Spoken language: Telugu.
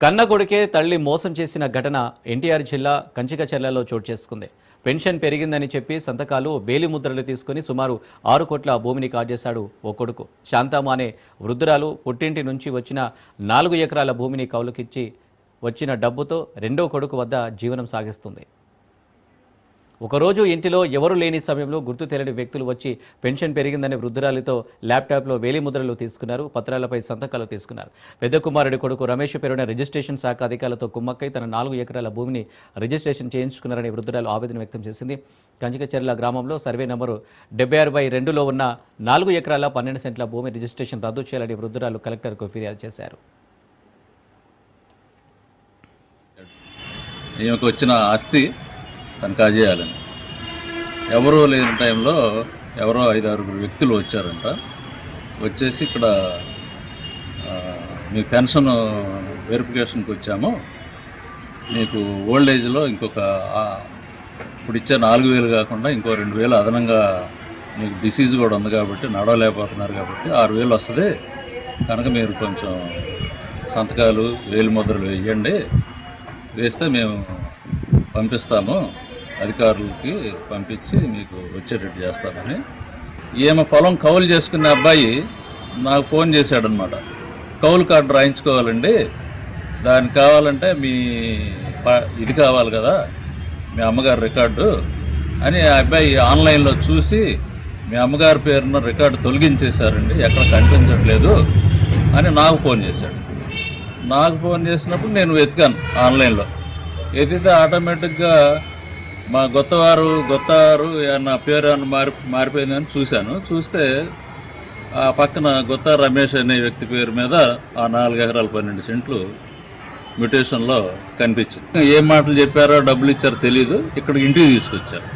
కన్న కొడుకే తల్లి మోసం చేసిన ఘటన ఎన్టీఆర్ జిల్లా కంచికచర్లలో చోటు చేసుకుంది. పెన్షన్ పెరిగిందని చెప్పి సంతకాలు వేలిముద్రలు తీసుకుని సుమారు 6 కోట్ల భూమిని కాజేశాడు ఓ కొడుకు. శాంతమ్మ అనే వృద్ధురాలు పుట్టింటి నుంచి వచ్చిన 4 ఎకరాల భూమిని కౌలుకిచ్చి వచ్చిన డబ్బుతో రెండో కొడుకు వద్ద జీవనం సాగిస్తుంది. ఒకరోజు ఇంటిలో ఎవరు లేని సమయంలో గుర్తు తెలియని వ్యక్తులు వచ్చి పెన్షన్ పెరిగిందనే వృద్ధురాలితో ల్యాప్టాప్లో వేలిముద్రలు తీసుకున్నారు. పత్రాలపై సంతకాలు తీసుకున్నారు. పెద్ద కుమారుడి కొడుకు రమేష్ పేరున రిజిస్ట్రేషన్ శాఖ అధికారులతో కుమ్మక్కై తన 4 ఎకరాల భూమిని రిజిస్ట్రేషన్ చేయించుకున్నారని వృద్ధురాలు ఆవేదన వ్యక్తం చేసింది. కంచికచర్ల గ్రామంలో సర్వే నంబరు 76/2లో ఉన్న 4 ఎకరాల 12 సెంట్ల భూమి రిజిస్ట్రేషన్ రద్దు చేయాలని వృద్ధురాలు కలెక్టర్కు ఫిర్యాదు చేశారు. ఈమెకు వచ్చిన ఆస్తి తనఖా చేయాలని ఎవరూ లేని టైంలో ఎవరో 5-6 వ్యక్తులు వచ్చారంట. వచ్చేసి ఇక్కడ మీ పెన్షన్ వెరిఫికేషన్కి వచ్చాము, మీకు ఓల్డ్ ఏజ్లో ఇంకొక ఇప్పుడు ఇచ్చే 4,000 కాకుండా ఇంకో 2,000 అదనంగా మీకు డిసీజ్ కూడా ఉంది కాబట్టి నడవలేకపోతున్నారు కాబట్టి 6,000 వస్తుంది కనుక మీరు కొంచెం సంతకాలు వేలిముద్రలు వేయండి, వేస్తే మేము పంపిస్తాము, అధికారులకి పంపించి మీకు వచ్చేటట్టు చేస్తామని. ఈమె పొలం కౌలు చేసుకునే అబ్బాయి నాకు ఫోన్ చేశాడనమాట. కౌలు కార్డు రాయించుకోవాలండి, దానికి కావాలంటే మీ ఇది కావాలి కదా, మీ అమ్మగారి రికార్డు అని ఆ అబ్బాయి ఆన్లైన్లో చూసి మీ అమ్మగారి పేరున రికార్డు తొలగించేశారండి, ఎక్కడ కనిపించట్లేదు అని నాకు ఫోన్ చేశాడు. నాకు ఫోన్ చేసినప్పుడు నేను వెతికాను ఆన్లైన్లో. ఎదిగితే ఆటోమేటిక్గా మా గొత్తవారు నా పేరు ఏమన్నా మారిపోయిందని చూశాను. చూస్తే ఆ పక్కన గొత్త రమేష్ అనే వ్యక్తి పేరు మీద ఆ 4 ఎకరాల 12 సెంట్లు మ్యూటేషన్లో కనిపించింది. ఏం మాటలు చెప్పారో డబ్బులు ఇచ్చారో తెలీదు, ఇక్కడ ఇంటికి తీసుకొచ్చారు.